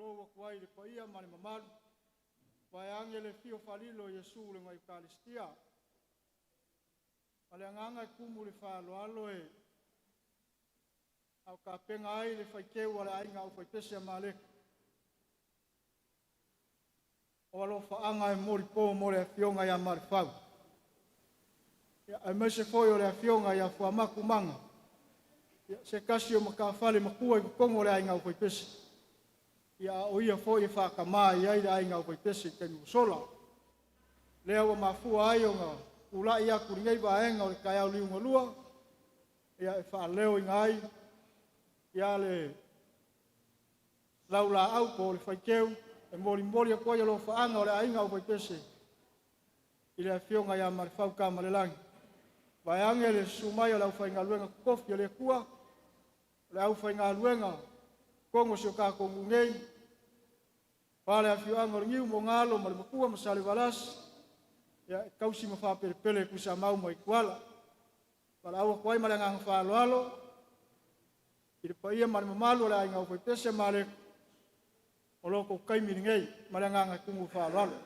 ulo kuai le paia mani mamalu. Pai angele fio falilo Yesu le ngai Eukaristia. Ale anganga kumu le whaaloalo e. Au ka penga ai le whaikeu ale ainga au whaipese malek. O alo whaanga e mori po mori a fionga ia Malufau. Ai mese foi o le a fionga ia fuamaku manga. Se kasi o makawhale makua i kukongo le ainga au whaipese. Ia o ia foi e whakama i aira ainga au whaipese ke nusola. Lea wa mafua ai o ngā ula ia kuringei vaenga o le kai au liunga lua. Ia e whaaleo i ngai. Ia le laula au po le whaikeu. E mori a koia lo whaanga o le ainga o whaipese. I le fionga ia Malufau ka malelangi. Vai ange le sumai o le au whainga luenga kofi o le kua. Le au whainga luenga kongo sio ka kongu ngei. Pale a fioanga o le ngiu mo ngalo ma le makua ma sale valas. Ia e kausi ma whapere pele kusa mau mo i kuala. Pala awa kwai ma le ngang whaaloalo. I le paia ma le mamalu o le ainga o whaipese ma le o loko kaimiri ngei, maranganga kungu whaalalo.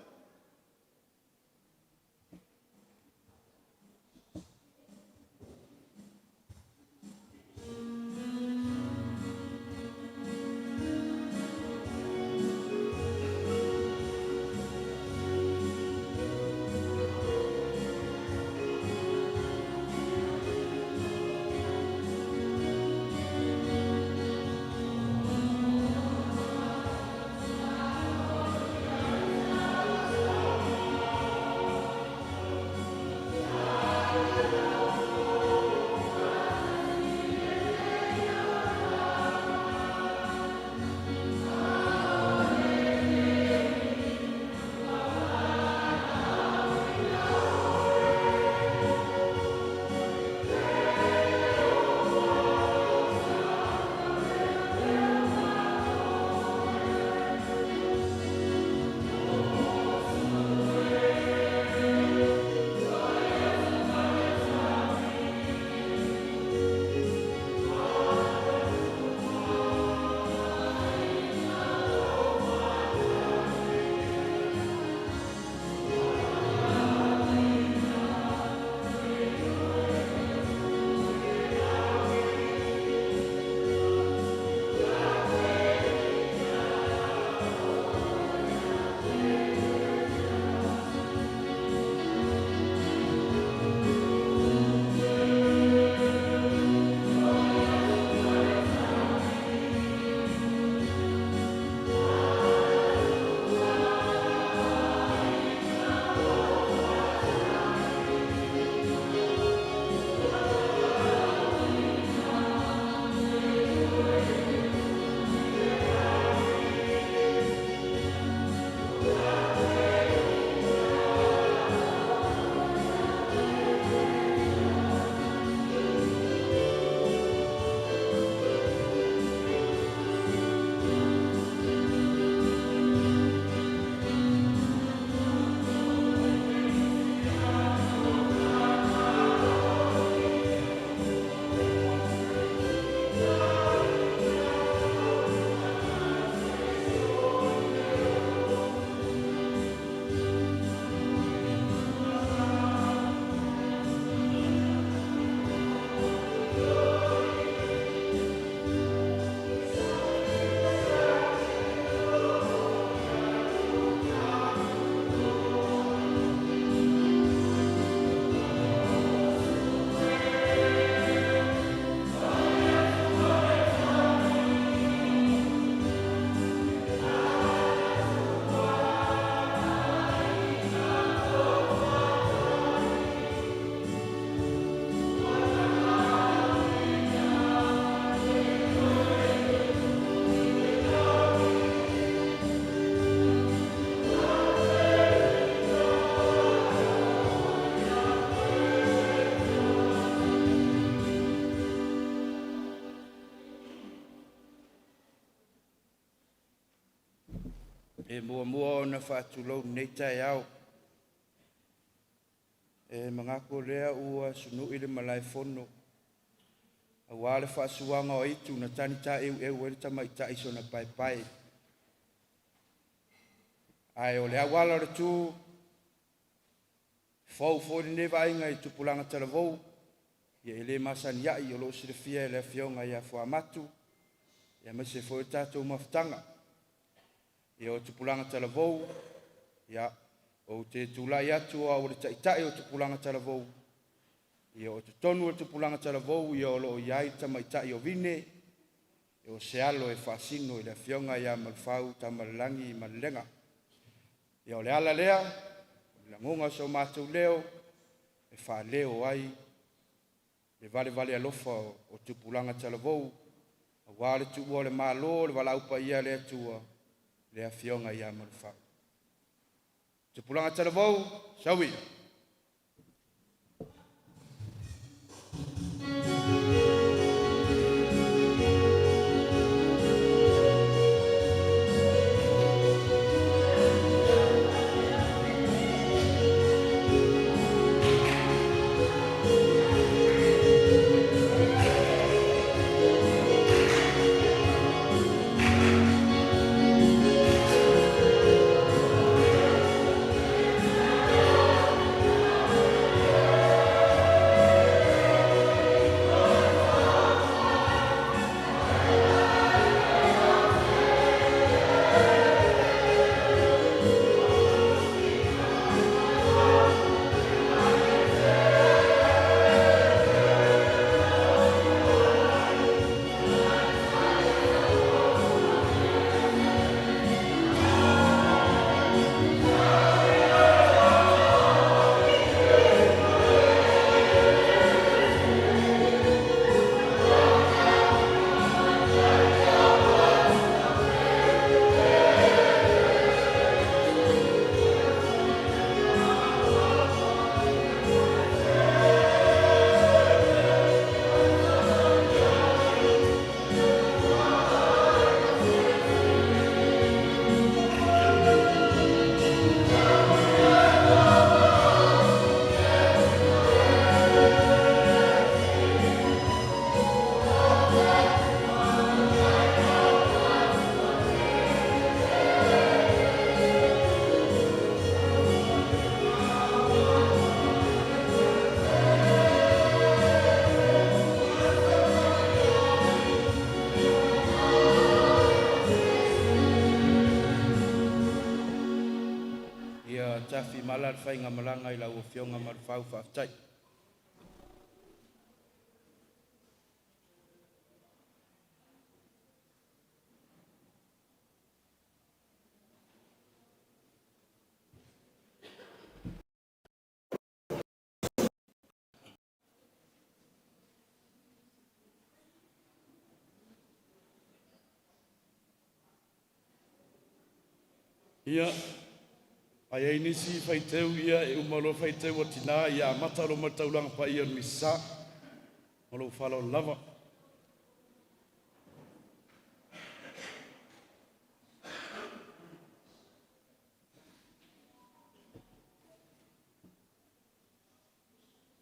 e mua ona whaatulou nei tai au. E mangako rea ua sunu ile malai fono. A wale whaasuanga o itu na tani ta eu e tamai ta iso na pai pai. Ai o le awala le tu, fau fo ni neva inga I tupulanga talavou, ia ele masani ia I o lo sirifia le fionga ia fua matu, ia mese fo tatou mafutanga, ia o tupulanga talavou, ia o te tulai atu o le taitai o tupulanga talavou, ia o te tonu o tupulanga talavou, ia o lo iai tamaitai o vine, ia o se alo e fasino I le fionga ia Malufau tamalelangi I malelenga, ia o le ala lea, le ngonga so mātou leo, e wha leo ai, le vale alofa o tupulanga talavou, a wale tuua le malo, le wala upa ia le atua, le afionga ia Malufau. Tupulanga talavou, sawi. Tafi malal whainga malanga I lau o fionga Malufau whaftai. Ia, ai ai nisi whaiteu ia e umalo whaiteu o tina ia matalo mataulanga pa ia misa. Malo whalo lava. Ia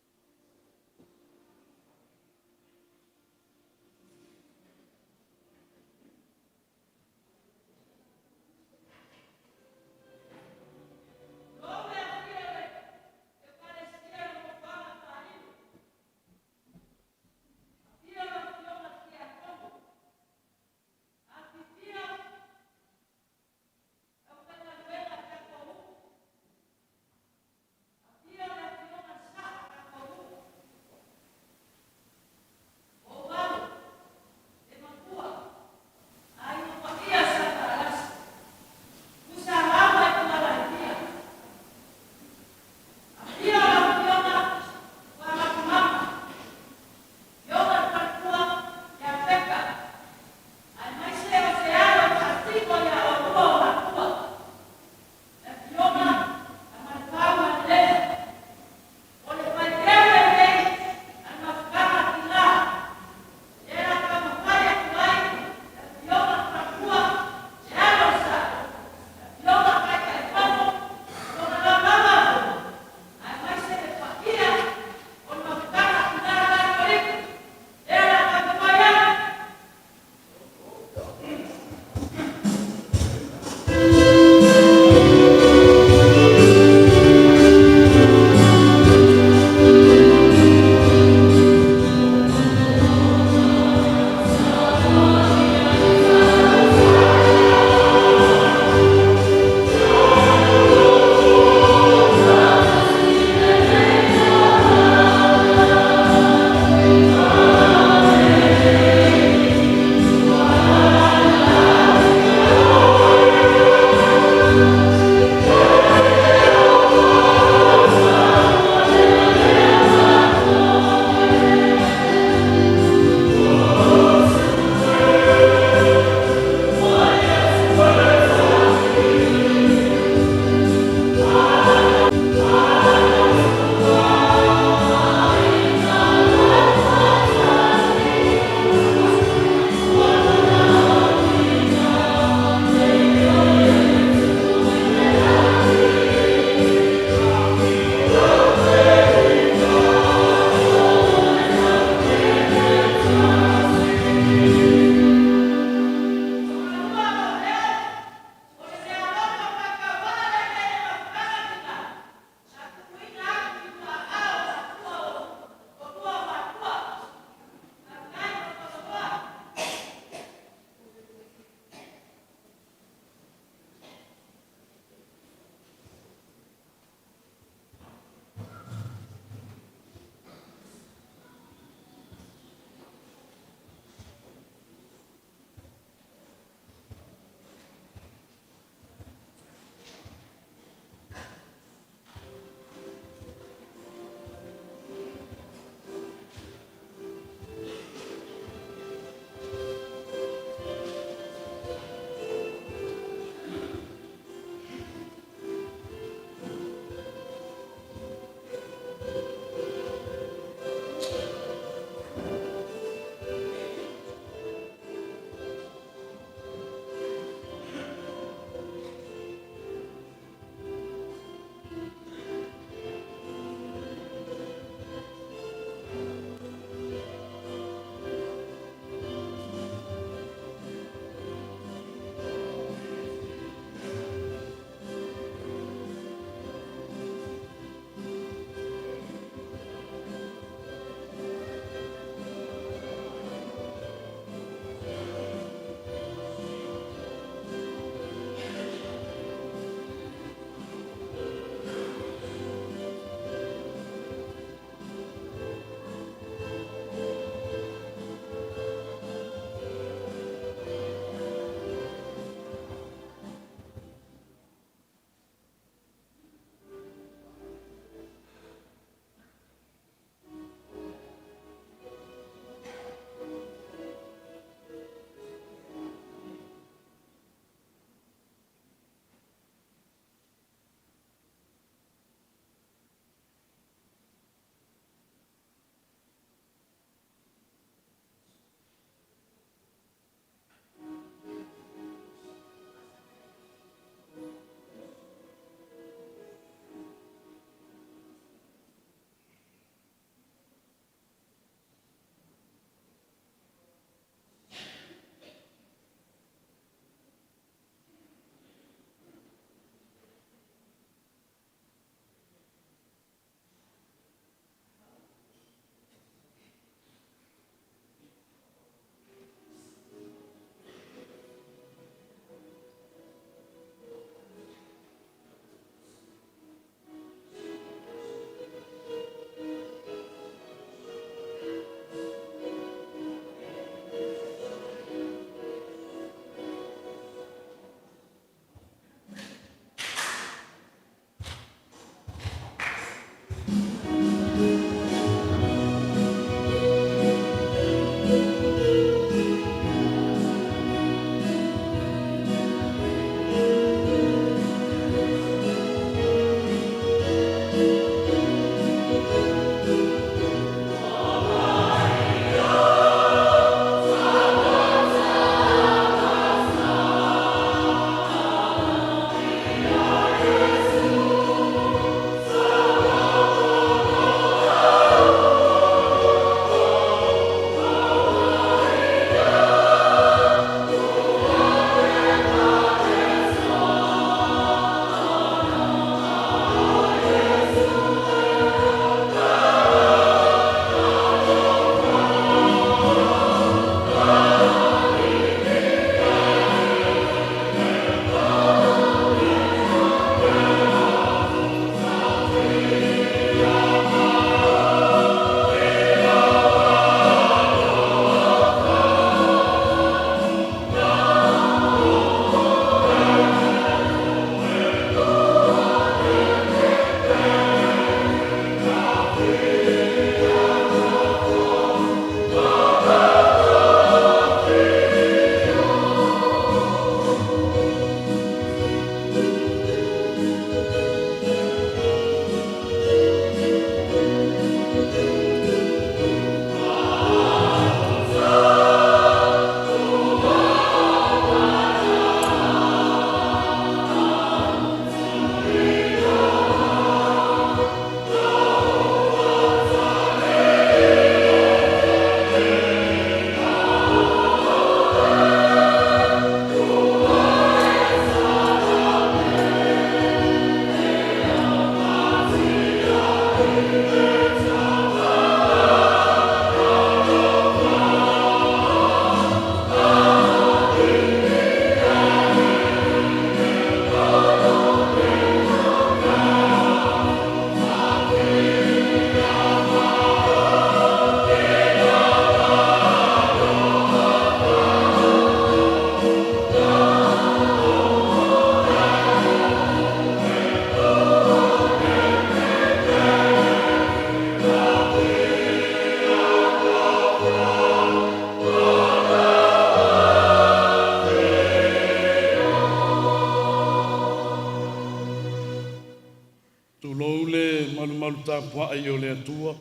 malu tāpua ai o le atua.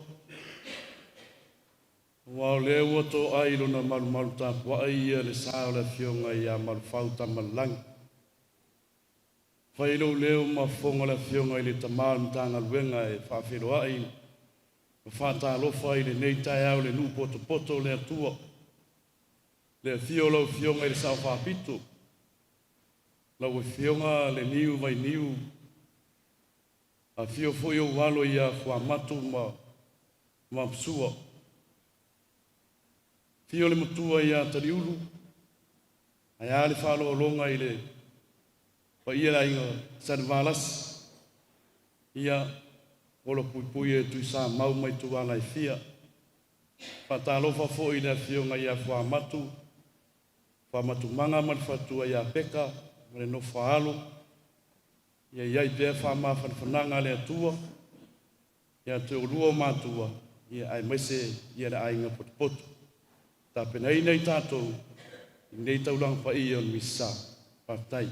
Wa o le ua tō ai lona malu tāpua ai ia le sā o le fionga ia Malufau tamalangi. Whailo leo mafonga le fionga i le tamālu mtanga luenga e whawhiroa ai. Whātālofa i le nei tai au le nu poto le atua. Le fio lau fionga i le sā whāpito. Lau e fionga le niu vai niu. A fio foi o walo ia whamatu ma psua. Fio le mutua ia tariulu. Ai ale whalo longa i le pa ia la inga sarvalas. Ia olo pui e tui sa mau mai tuana i fia. Whatalofa fo i le fionga ia whamatu. Whamatu manga malfatua ia peka. Mare no whaalo. Ia iai pia whama whanwhananga le atua. Ia te urua mātua. Ia ai maise ia le ainga potopoto. Tā pena i nei tātou. I nei tauranga pa i on misa. Partai.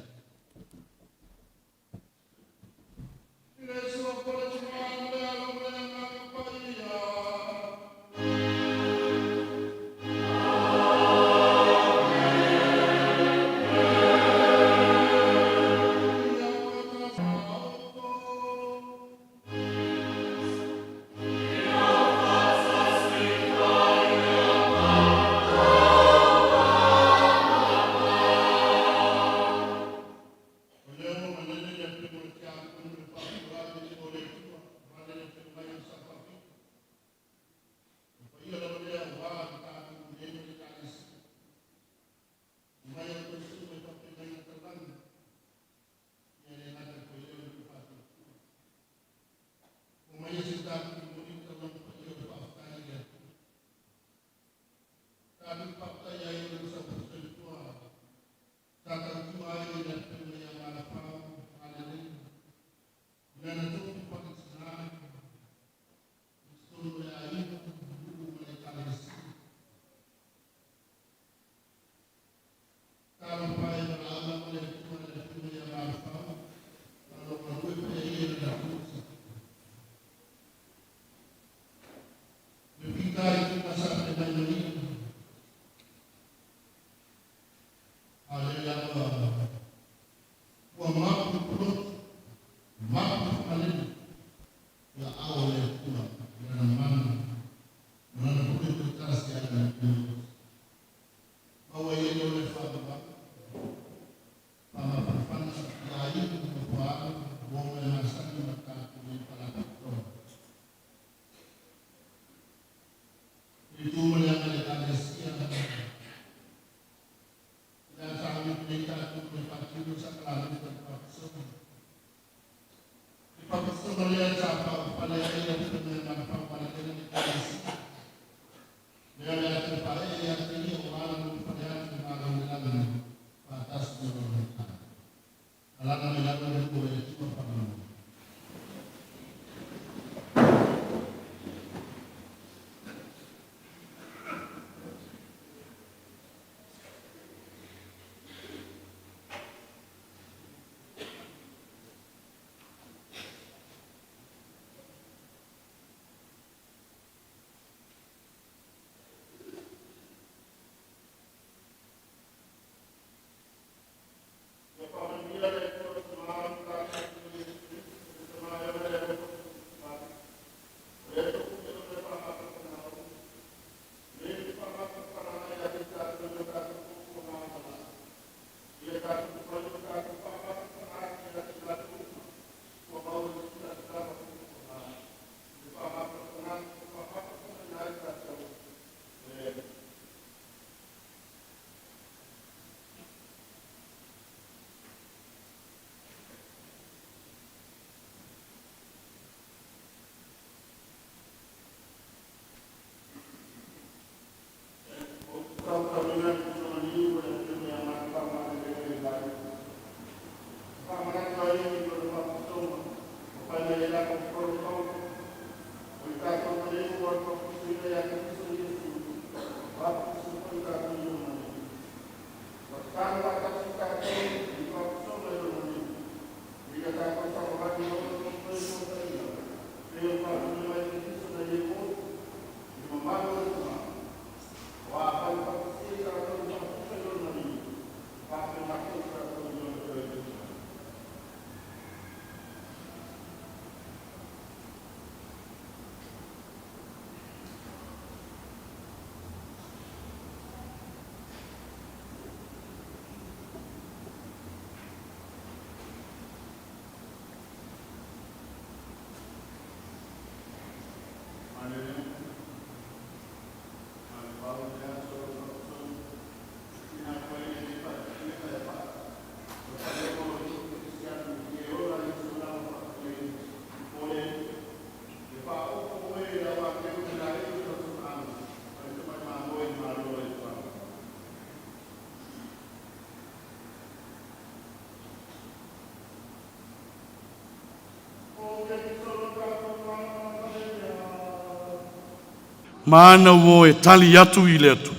Mana wo e tali atu I le atu.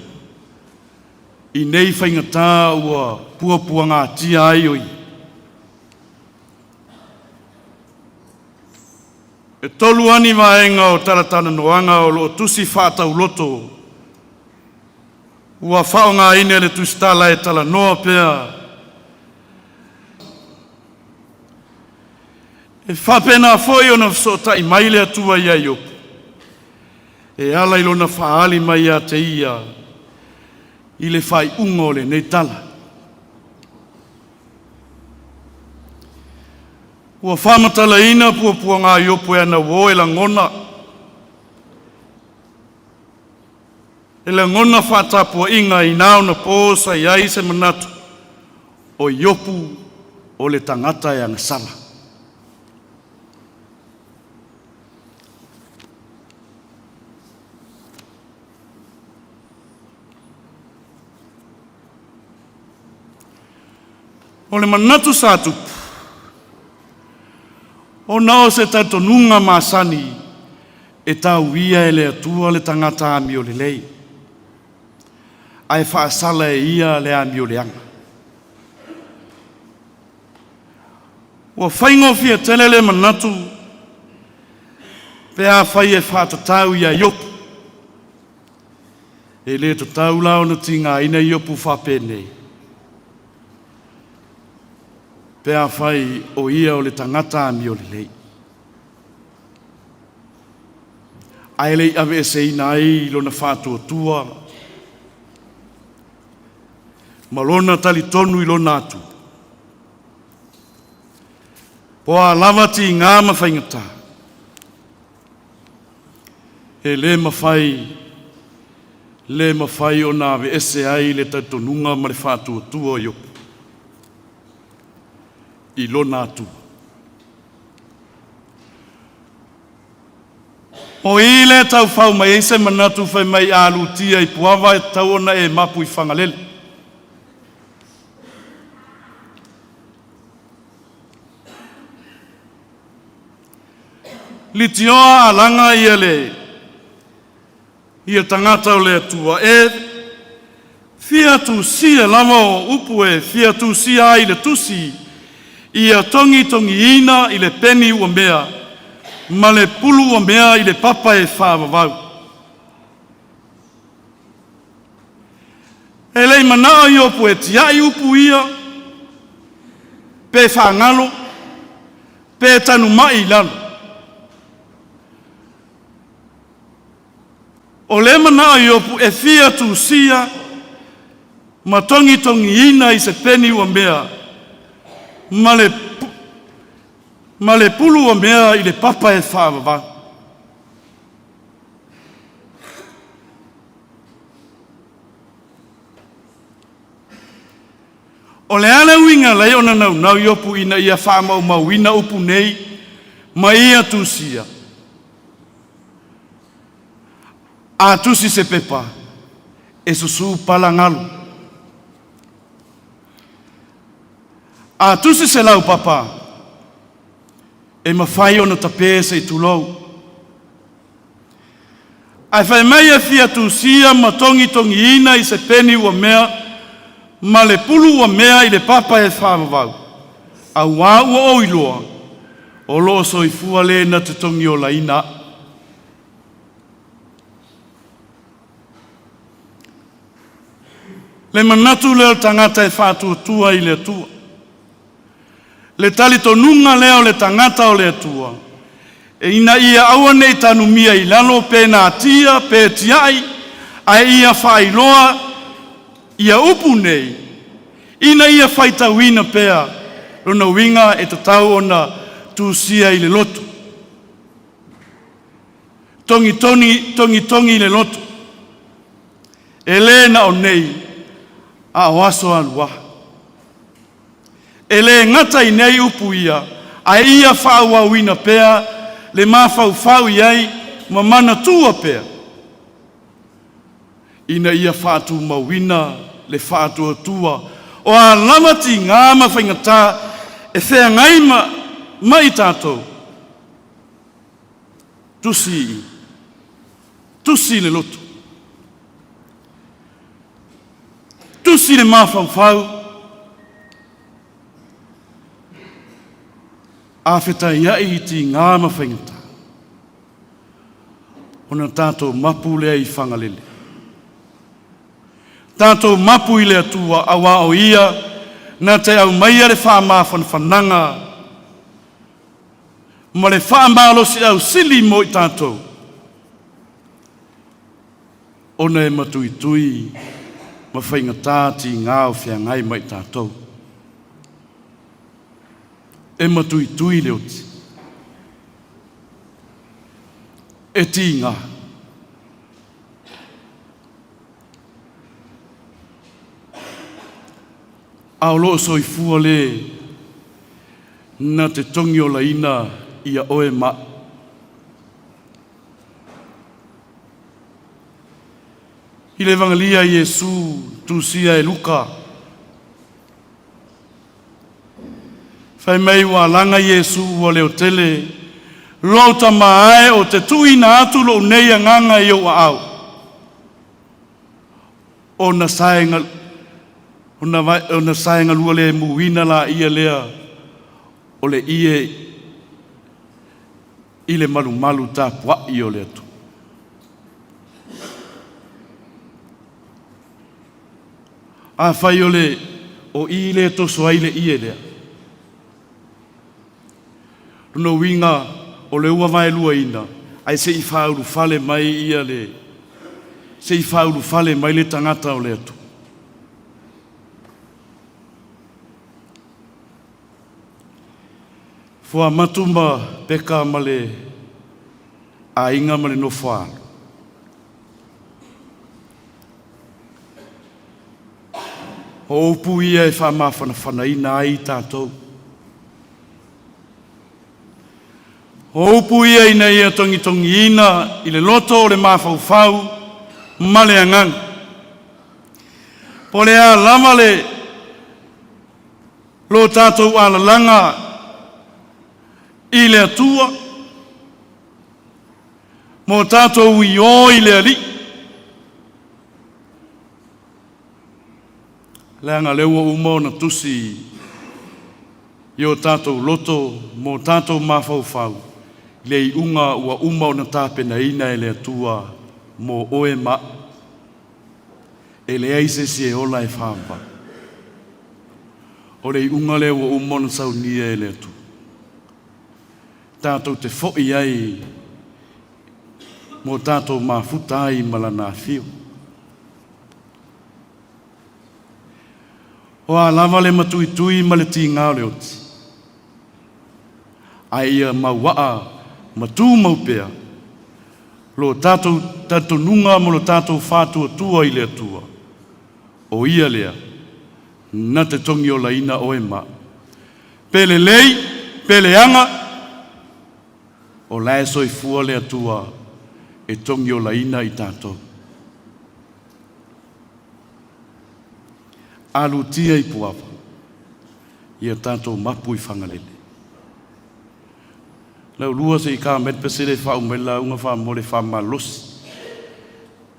I nei whaingata ua pua ngā tia ai oi. E tolu ani vaenga o taratana noanga o lo tusi whātau loto. Ua whao ngā ine le tustala e tala noa pea. E whapena foi ona sota I maile atua ia iopu. E ala ilona whaali mai a te ia. I le whai ungo le nei tala. Ua whamatala ina pua ngā iopu e ana wo e la ngona. E la ngona whatapua inga I nao na pōsa iai se manatu. O iopu o le tangata e angasala. O le manatu sa tupu. O nao se tautonunga masani e tau ia e le atua le tangata ami o le lei. Ai whaasala e ia le ami o le anga. Ua whaingofia tele le manatu pea whai e whātatau ia iopu. E le tatau lao na tinga ina iopu whapenei. Pea whai o ia o le tangata ami o le lei. Ai lei ave e seina ai lona whātua tua. Malona tali tonu I lona atu. Poa lavati ngā mawhaingata. E le mawhai o nā ave ese ai le tautonunga ma le whātua tua iopu. I lona atu. O I le tau whau mai eise manatu whai mai alutia I puawa e tau ona e mapu I whangalele. Litioa alanga ia tangata o le atua e fia tu sia lama o upu e fia tu sia ai le tusi ia tongi ina I le peni ua mea, ma le pulu ua mea I le papa e whāwawau. E lei manaa I opu e tiai upu ia, pe whangalo, pe tanu mai lalo. O le manaa I opu e fia tu sia, ma tongi ina I se peni ua mea, ma le pulu o mea I le papa e whāwawa. O le ale winga lei ona nau iopu ina ia whaamau mauina upu nei, ma ia tusia. A tusi se pepa, e susu palangalo. A tusi se lau papa, e mawhai ona tape se I tulou. Ai whai mai e fia tusia ma tongi ina I se peni ua mea, ma le pulu ua mea I le papa e whāwawau. A wā ua oiloa, o loo soifua le na te tongi o laina. Le manatu leo tangata e whātua tua I le atua. Le tali tonunga leo le tangata o le atua. E ina ia awane I tanu mia I lalo pe nā tia, pe tiai, a ia whailoa, ia upu nei. Ina ia whaitawina pea, rona winga e tatau ona tūsia I le loto. Tongi le loto. E le na o nei, a oaso alua. E le ngata I nei upu ia, a ia whauawina pea, le mawhau iai, ma mana tua pea. Ina ia whātu mawina, le whātua tua, o a lamati ngā mawhaingata, e whea ngai mai tātou. Tusi, tusi le loto. Tusi le mafau. A wheta iai I ti ngā mawhaingata. Ona tātou mapu lea I whangalele. Tātou mapu I lea tua awa o ia, nā te au maia le wha whananga. Ma le wha malosi au sili mo I tātou. Ona e matui tui, mawhaingata ti ngā o whia ngai mai tātou. E matui tui leo ti. E ti ngā. Ao loo soifua le na te tongi o laina ia oe ma. I le vangalia Iesu tusia e Luka. Fai mai wa langa Iesu wa leo tele. Rota maae o te tui na atu lo nei a nganga I o au. O na saenga lua le muina la ia lea. O le ie I le malu ta pua I o le atu. A fai o le o I le toso ai le ie lea. No winga o le ua vai lua ina. Ai se I whauru fale mai ia le. Se I whauru fale mai le tangata o le atu. Fua matuma peka male a inga male no whaano. Ho upu ia e whamawhana ina ai tātou. Ho upu ia ina ia tongi ina I le loto o le mawhau male angang. Po le a lama le lo tātou ala langa I le atua. Mo tātou I o I le ali. Leanga leua umau na tusi I o tātou loto mo tātou mawhau. Le I unga ua umau na tāpena ina e le atua mo oe ma. E le aise si e ola e whampa. O le I unga le ua umau na saunia e le atua. Tātou te fo'i ai mo tātou mafuta ai malana whio. O a lava le matui ma le ti ngā le oti. Ai ia mawaa, matu maupea. Lo tātou nunga mo lo tātou whātua tua I le atua. O ia lea, na te tongi o laina o e ma. Pele lei, pele anga, o lae soifua le atua e tongi o laina I tātou. Alu tia I puapa, ia tātou mapu I whangalele. Lau lua se I kā met pesere wha umela unga wha mole wha malosi.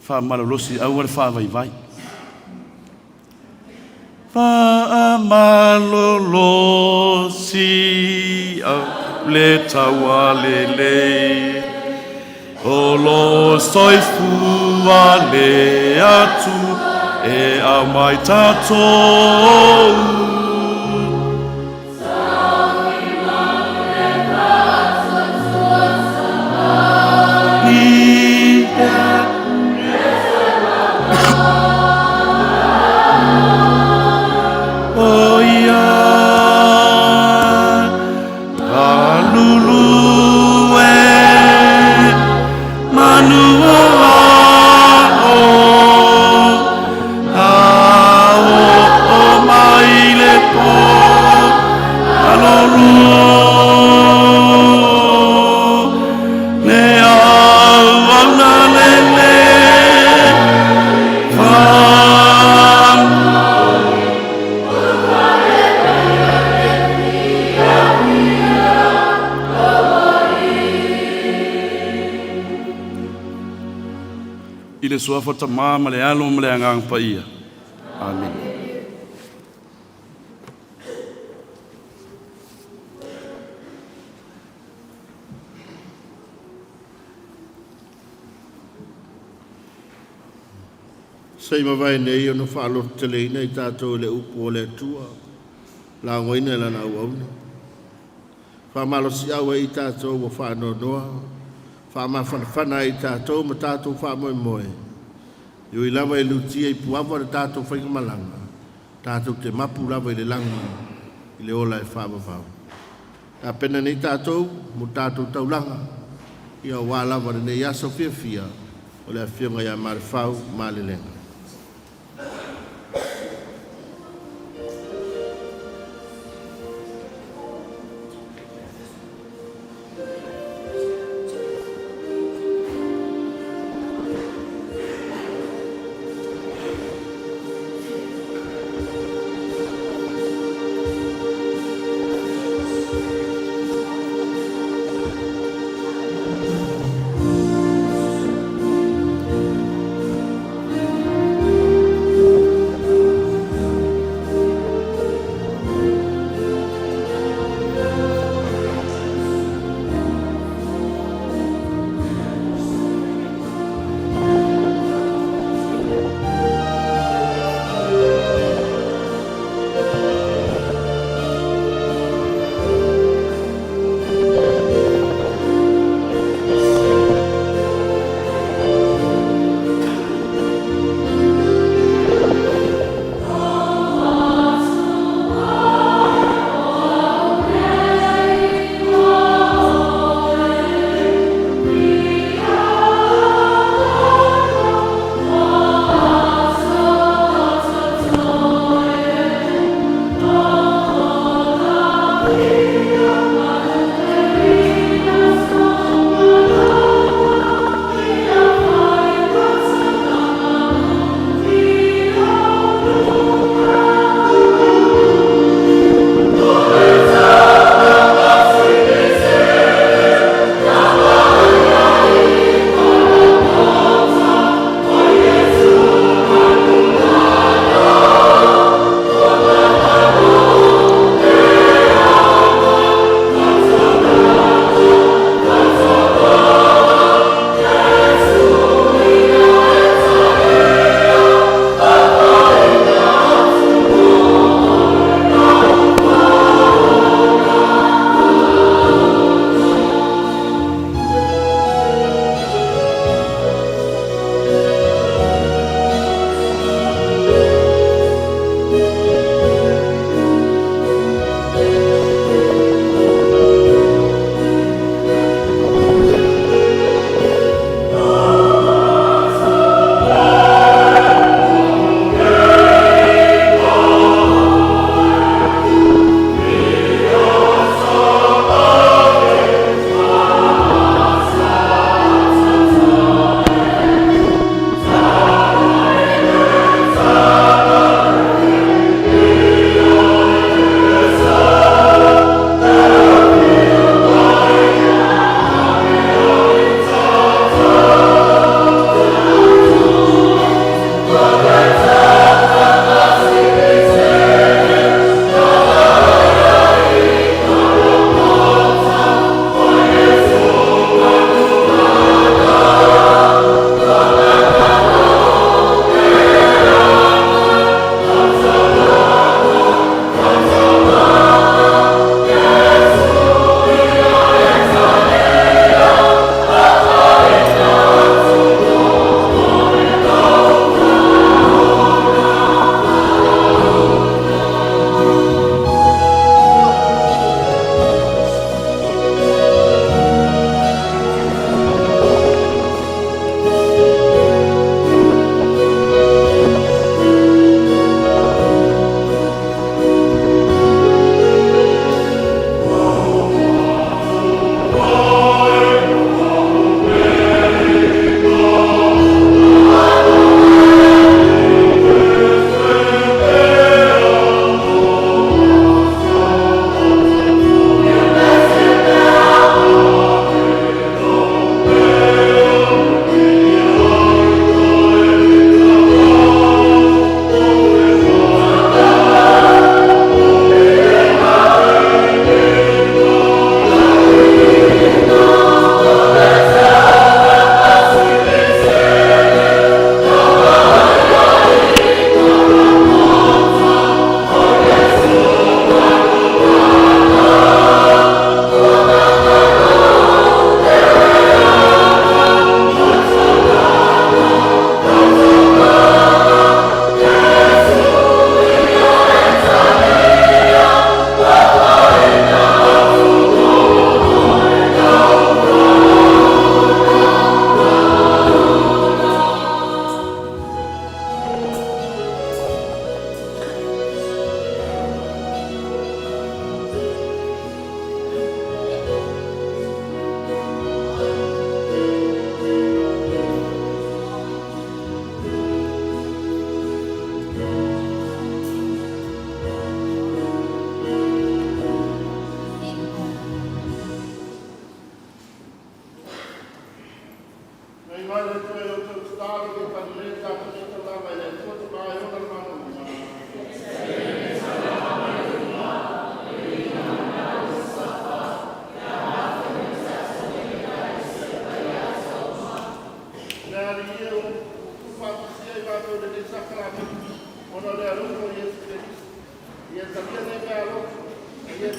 Wha malolosi au wale wha vai vai. Wha malolosi au le taua lele. O lo soifua le atu. E a mai tātou. Oh ia, alulu e manua. Ile ke suafa ta mama le alo ma le angang pa ia. Amen. Sei mawai nei ono whaalo te leina I tātou le upo o le atua. La ngoina e lana au auna. Whamalo si aua I tātou wa whano noa. Whama whanawhana I tātou ma tātou whamoe moe. Yo I lava I lutia I puawa le tātou whaikamalanga. Tātou te mapu lava I le langa. I le ola e whamawhau. Tā pena nei tātou mo tātou taulanga. Ia wā lava le nei aso fia fia. O le awhionga ia Malufau ma le lenga.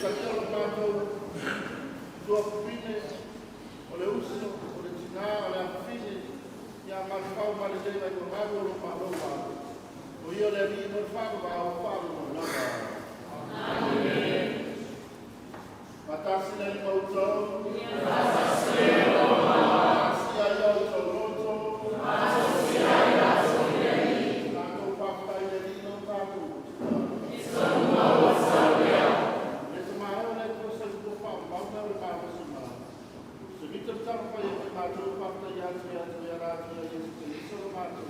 salia o mātou tua pine o le uso, o le tina, o le apine, ia Malufau ma le tei mai o maru o lo palo maru. O ia le ali no wharu wa o wharu o nana. Amen. Matasi na ni mautau. Matasi ai au tau roto. Matasi ai au tau roto. Nātou papai le lino tātou. Isa maua sauia. Le te mahau le kosa i ko whau mauna le māwasi maa. Se mita tau pai e te mātou papai atu e rātu e Jesu te iso o mātou.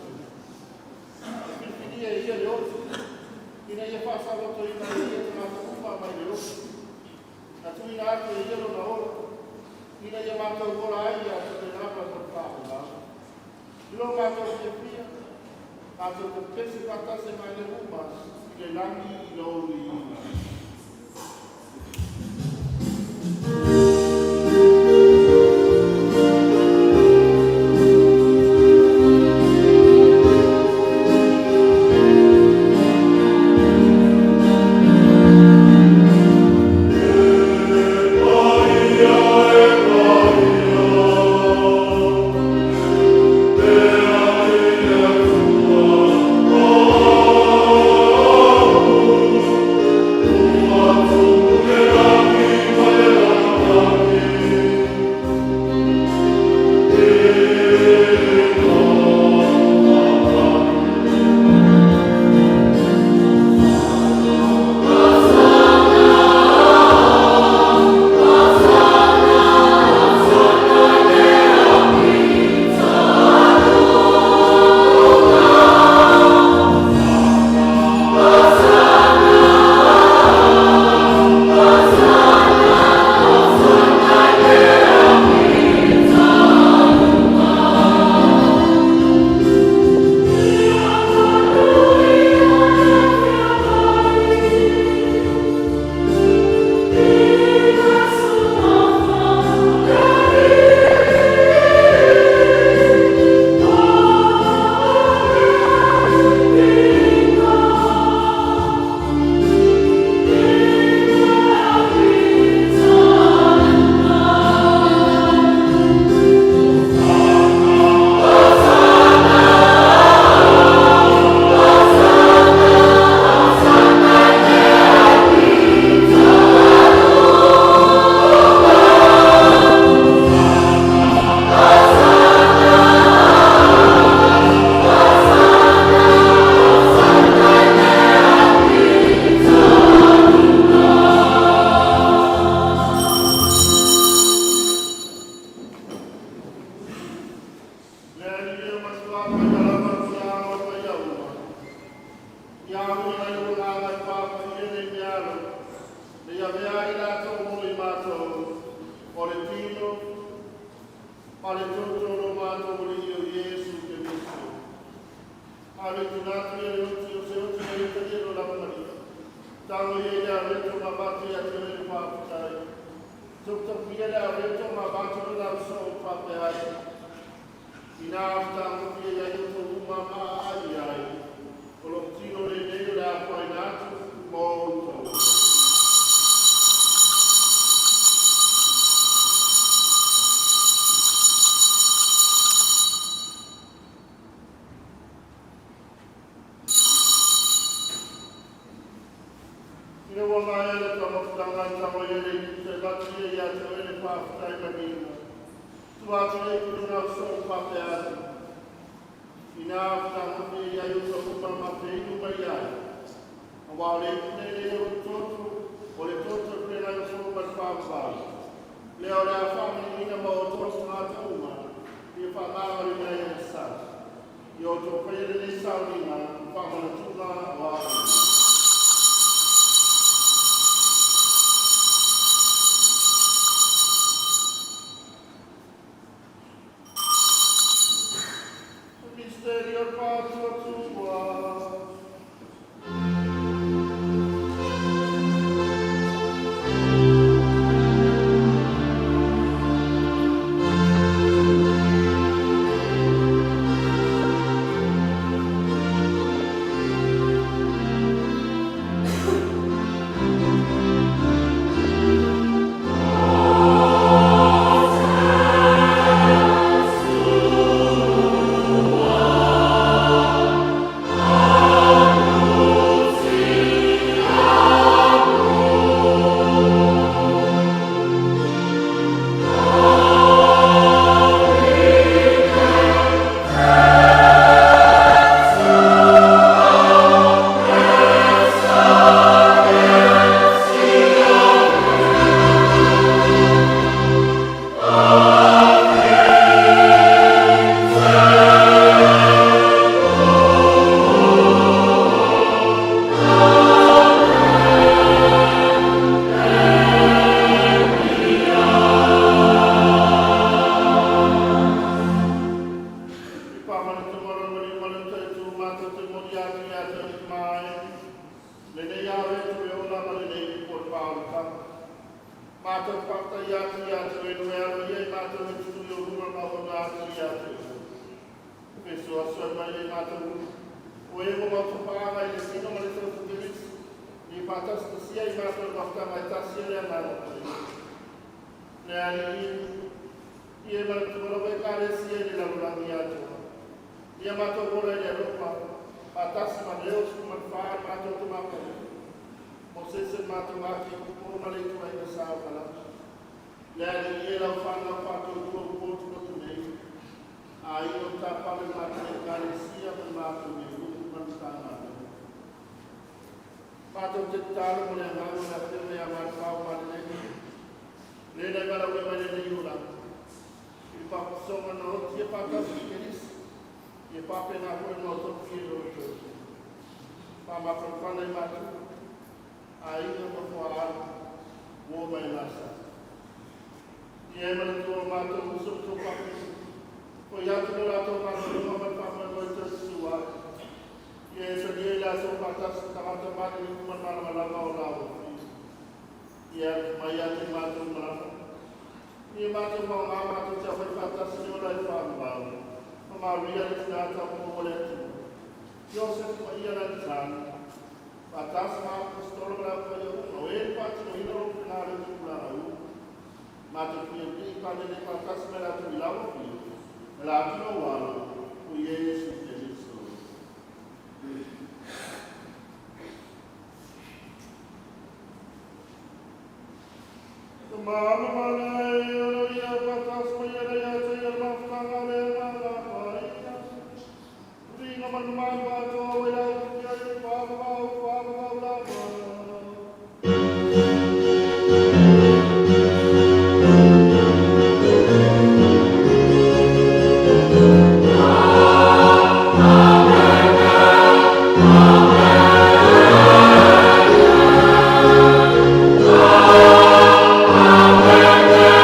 Pipini e ia le otu. Ina ia whasa roto ina ia te mātou upa mai le otu. Na tui na atu e iero na ora. Ina ia mātou ora ai a te rapa o tātou la. Ilo mātou te pia. Mātou te pesi patase mai le uma. I le langi i Laulii. Mātou whakta i atu e nuera i e mātou ni tutu o runga maho na atu i atu. Peso a soa mai e mātou o e mo mātou paanga i le sino ma le tau tukiris. Ni patas ta sia i mātou whakta mai tasia le anara. Le ani i e mana tu mara wai kāre sia ni lalurangi atu. I a mātou ora i a ropa. Patas ma leo su ma whaa mātou tu mātou. O se se mātou ake o ma le tua i a sāo kala. Le ani i e lau whanga whātou tua upotu kotu nei. A i o tā pale mātou e kāre sia ma mātou nei. Mātou te tāra mo le hango na whine a Malufau Malene. Le nei mara ue mai nei ura. I whakasonga no hoti e whakas i keris. I pape nā koe no toki e roto. Whamaka whanai mātou. A inga mo wha aru. Wō mai nasa. I e mara tua mātou muso tō pape. Ko i atu no rātou mātou no mai whamai moi tō suwa. Ia sa dia la so patas tamata mata ni kuman mala mala o lao. Ia maya te mata mala. Ia mata mo mama tu sa patas ni ola fa ma. Mama ria ni na ta mo ole. Joseph mo ia na tan. Patas ma pastor la ko yo no e pat no ino na le tu la u. Mata ki pa ni patas me la tu la o. La tu wa ku ye Mama mana ya patas maya ya saya mafkanga le mala paia. Ringa man man ba to ya ya pa la. Amen.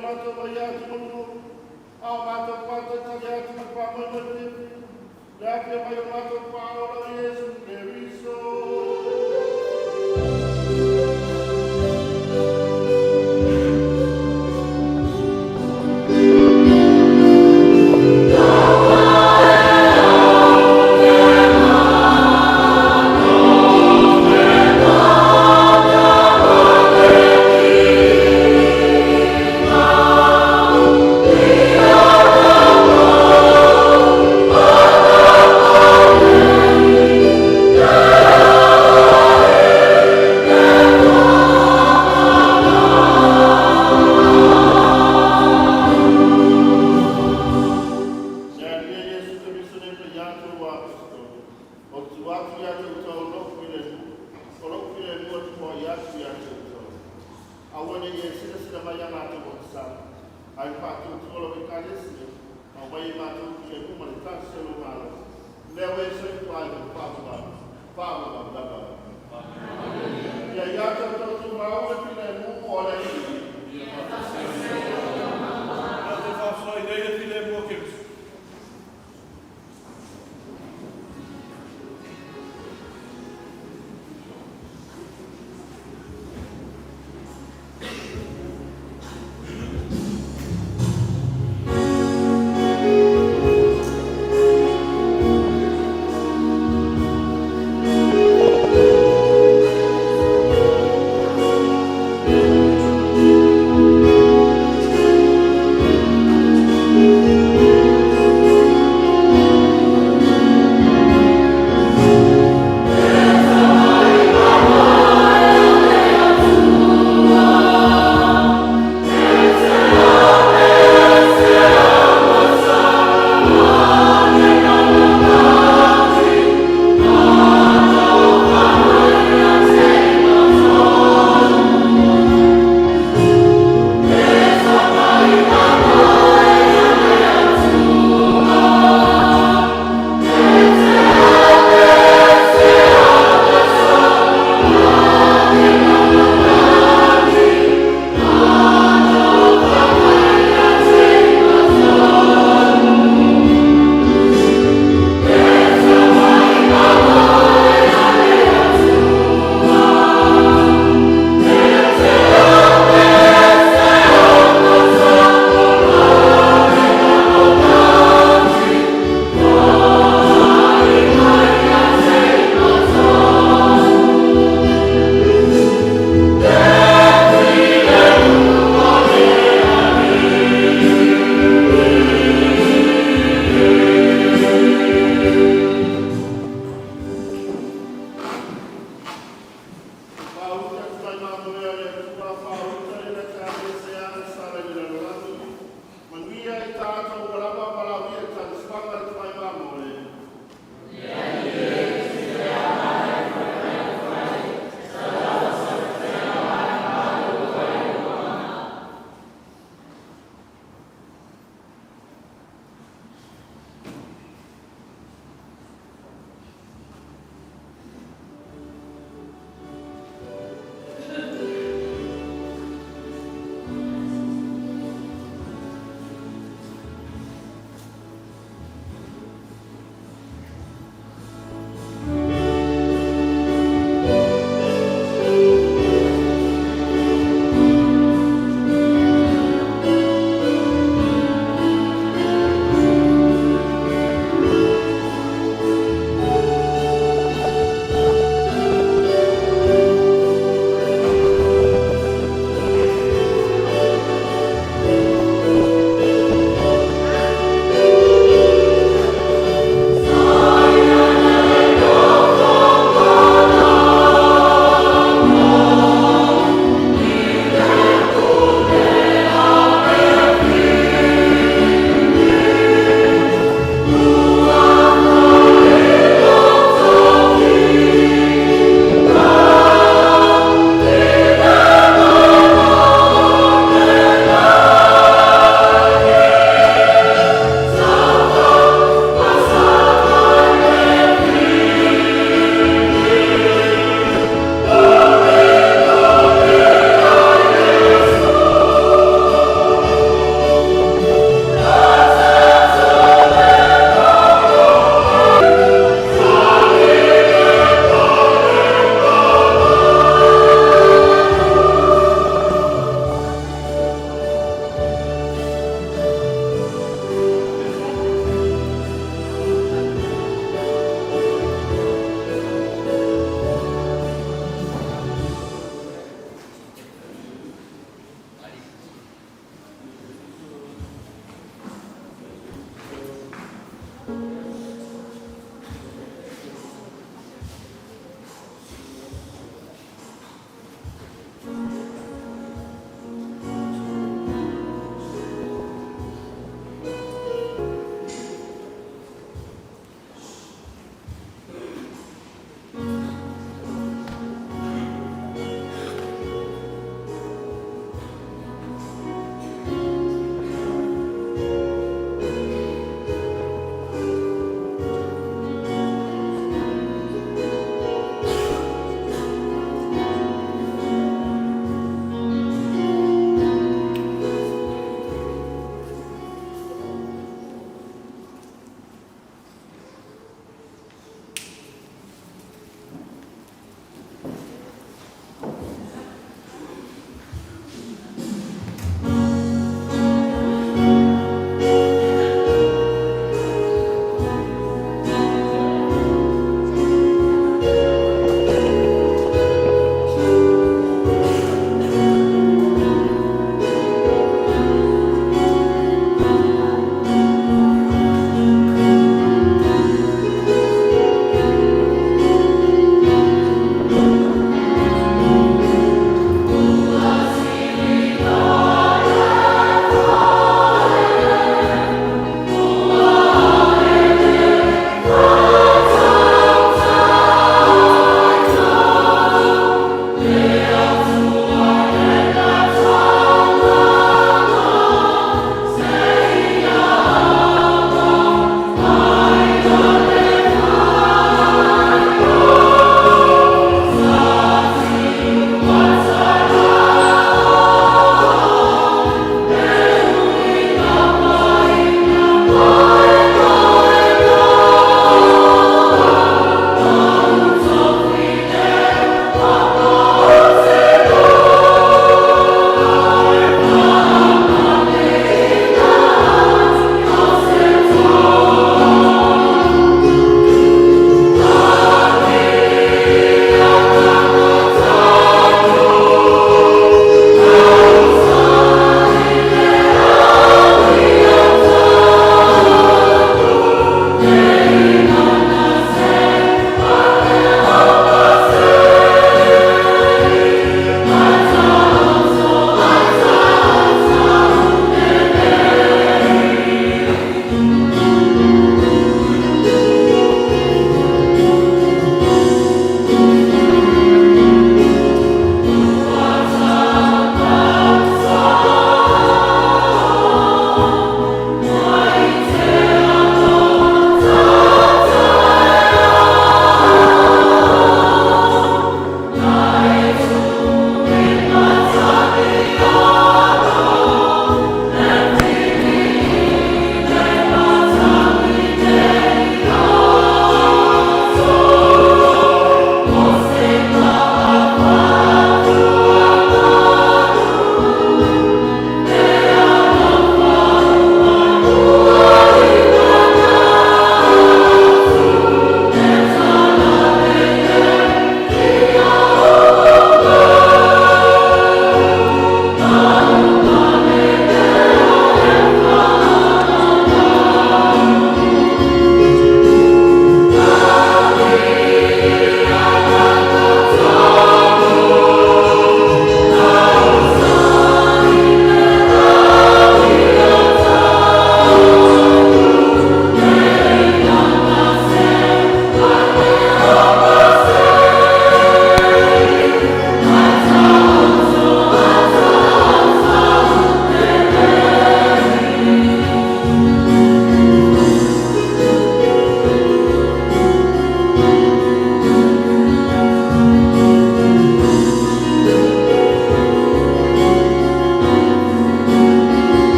mato mai atu munu. Au mato pato tali atu mai pamoi mati. Leapia mai o mato paola Yesu Keriso.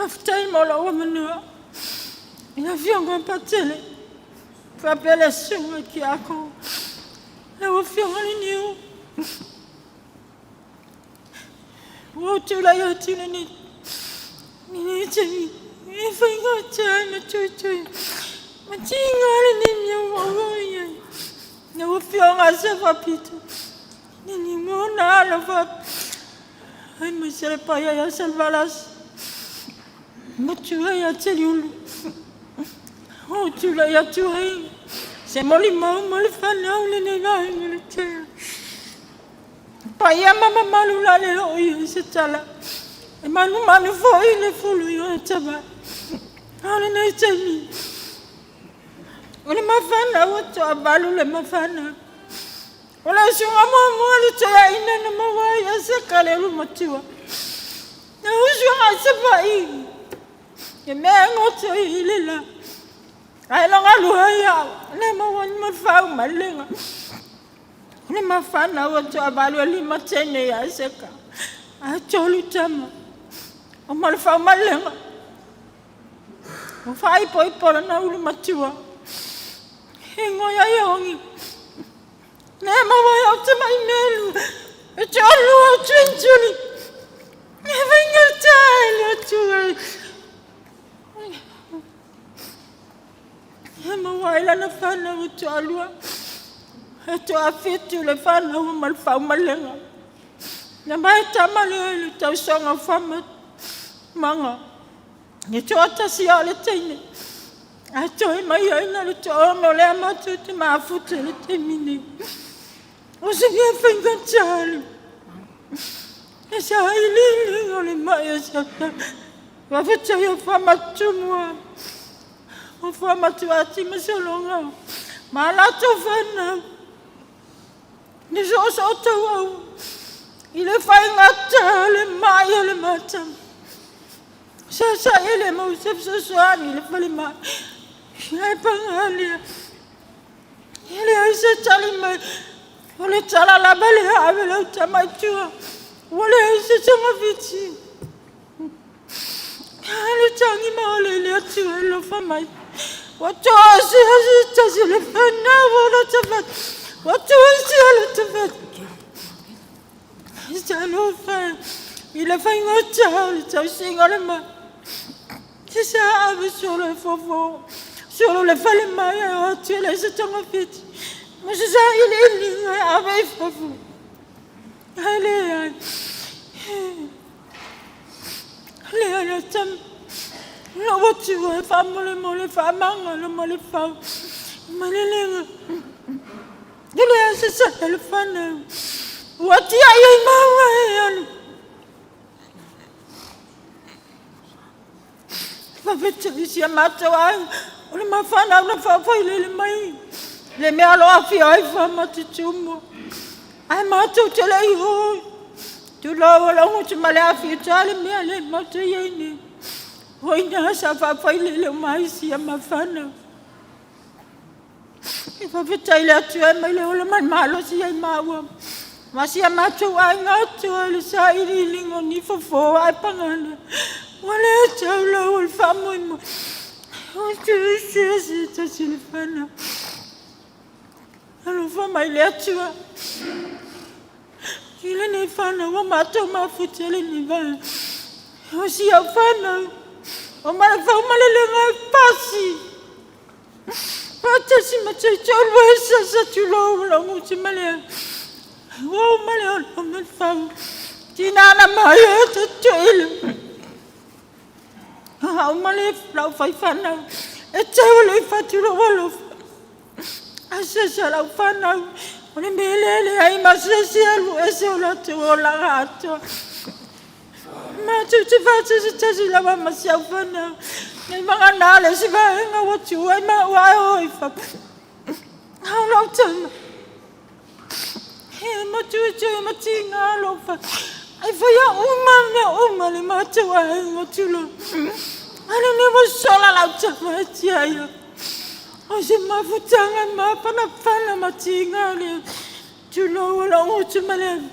After mo la woman, ina fionga patele. Fa pele sunga ki ako. La wo fionga ni niu. Wo tu la yo tu ni. Ni chemi. Ni finga chana chuchu. Ma chinga ni niu wo ya. Na wo fionga se fa pitu. Ni mo na la fa. Ai mo se pa ya salvalas. Ma tu ya teliulu. Oh, tu l'as ya tu hai. C'est mon limon, mon fanau le nena le te. Pa ya mama malula le oi se tala. E manu foi le fulu yo taba. Ale ne temi. Ole ma fana o to abalu le ma fana. Ola shunga mo le te ya ina na ma wa ya se kale lu motiwa. Na ushunga se pa i. Ke me ngoto ile la. Ai longa luhaya, le ma wan ma fa malenga. Le ma fa na o to abalu li ma tene ya seka. A cholu tama. O ma fa malenga. O fa I poi por na ulu matua. Hingo ya yongi. Le ma wa ya te mai melu. E cholu o chinchuli. Ne venga tale tu. Ma waila na fana o tu alua. E tu afitu le fana o malfau malenga. Na mai tamale le tau songa fama manga. Ni tu atasi ale teine. A tu mai aina le tu ono le amatu te maafutu le te mini. O se bien finga tali. E sa ili o le mai e sa. Va feta ya fama tumua. O fama tu ati masolonga. Ma la tu fana. Ni so tau. Il fai ngata le mai le matam. Sa ele mo se soani le fali mai. Ai pangali. Ele ai se tali mai. Ole tala la bale ave la tama tua. Ole ai se tama viti. Ale tangi ma ole le tua lo fama. What was it? Does it live now? What was it? It's a no fun. Il a fait un child, so sing on a man. C'est ça, avec sur le faux. Sur le fallait maille, tu laisses ton fit. Mais c'est ça, il est lié avec faux. Allez, allez, la voiture, femme, le femme, le Malufau, Malilling. C'est ça, le fan. What do you mean? Ici, à Matoa, on m'a fait un enfant, il est le maïs. Les mères l'ont fait, il faut m'atitumer. I m'a tout le tu l'as, tu m'as l'air fait, tu as les mères, les matouilles. Oui, ça va pas le maïs, il ma fana. Il faut que tu ailles tuer, mais le mal aussi, il m'a ouam. Ma si amato ai ngato le sa iri lingo ni fofo ai pangana. Wale taula ul famo mo. O tu ta silfana. Alo fama ile atua. Ile ne fana wa mato ma futele ni va. O si afana. O ma fa ma le nga pasi. Pata si ma te chorwa sa tu lo lo muti male. Oh, my Malufau. Tinana Maya to tail. How Malufau 500. A tail if you all of. I says, I'll find out. When I must say, I will to all our heart. Matu Tivas is a love myself now. Never an Alice if I know what you are, my wife. How long time? Matu matinga lofa. I fire umma le matua matulo. I never saw out of my tia. I said my futanga ma pana fana matinga to low along to my land.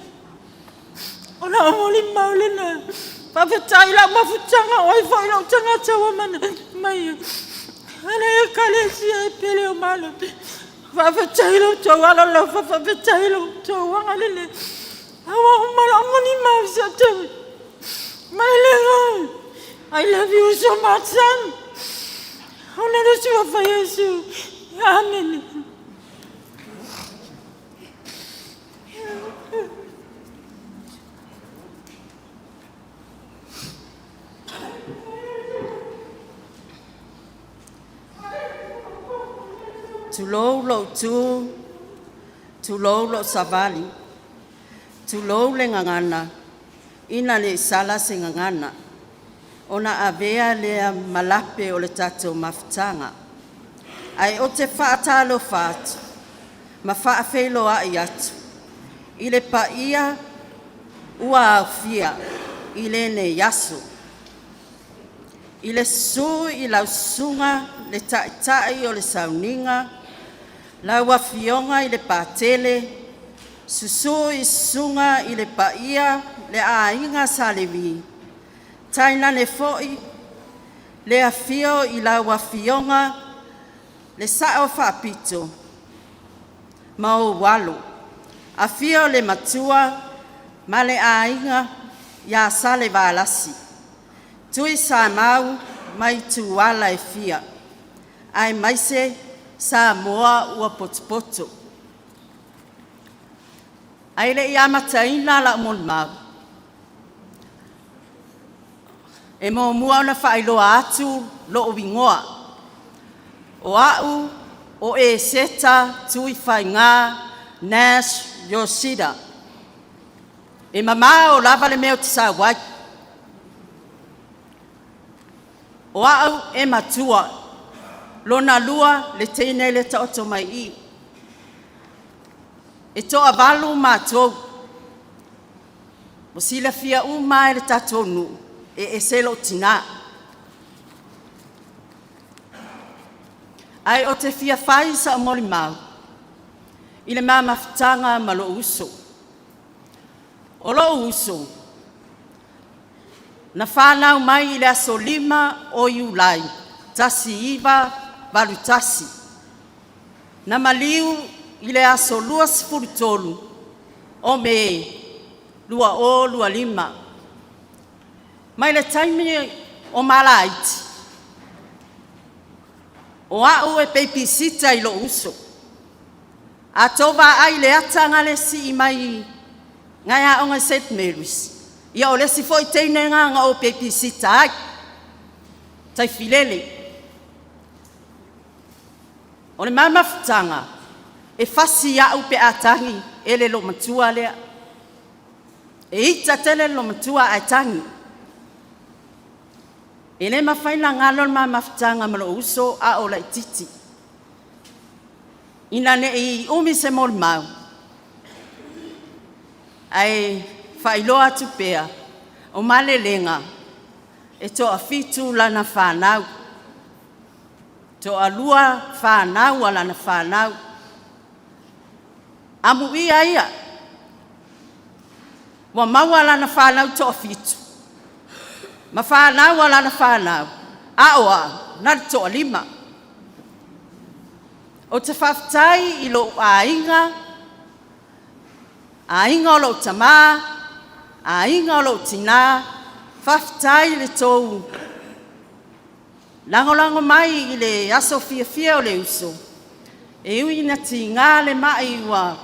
On a holy mountain. Whawhetai la mawhutanga oi whai lau tangata wa mana mai. Ana e kalesia e pele o malo. Whawhetai lau tau ala lau whawhetai lau tau wangalele. Awa umala ngoni mau sa tau. My little, I love you so much, son. Ona rusu wa Yesu. Amen. Tulou lo tu, tulou lo savali, tulou le ngangana, ina le sala se ngangana, ona avea lea malape o le tatou mafutanga. Ai o te whaatalo whaatu, ma whaafelo ai atu, i le paia ua au fia, i le ne yaso. I le su i lau sunga, le taitai o le sauninga, lau afionga i le pātele, susu i sunga i le paia, le ainga sa le vi. Taina le foi, le afio i lau afionga, le sao whapito, mau walo. Afio le matua, ma le ainga, ia sa le valasi. Tui sa mau, mai tu wala e fia. Ai maise, sa moa ua potopoto. Ai le ia mataina la mon mau. E mo mua ona whailoa atu lo o wingoa. O au, o e seta tui whainga Nash Yoshida. E mama o lava le meo te sa wai. O au e matua, lona lua le teine le taoto mai I. E toa walu mātou, mo sila fia mai le tatonu, e selo tina. Ai o te fia whai sa mori mau, I le maa mawhitanga ma lo uso. O lo uso, na whanau mai I le aso 5 o Iulai, tasi iwa walu tasi. Na maliu I le aso 2 o me 2 Mai le taimi o malaiti. O au e peipisita I lo uso. A tova ai le atanga le si mai ngai a onga St. Mary's. Ia o lesi foi teine nga o peipisita ai. Tai filele. O le mama futanga. E fasi au pe atangi ele lo matua lea. E ita tele lo matua ai tangi. E le mawhaina ngalo le mama futanga ma lo uso a o la titi. Ina ne I umi se mol mau. Ai whailoa tu pea, o malelenga, e toa fitu lana whanau. Toa lua whanau a lana whanau. Amu ia. Wa maua lana whanau toa fitu. Ma whanau a lana whanau. Aoa, nari toa 5. O te whaftai I lo ainga o lo tamā, ainga o lo tina, whaftai le tōu. Lango mai I le aso fia o le uso. E ui na ti ngā le mai wa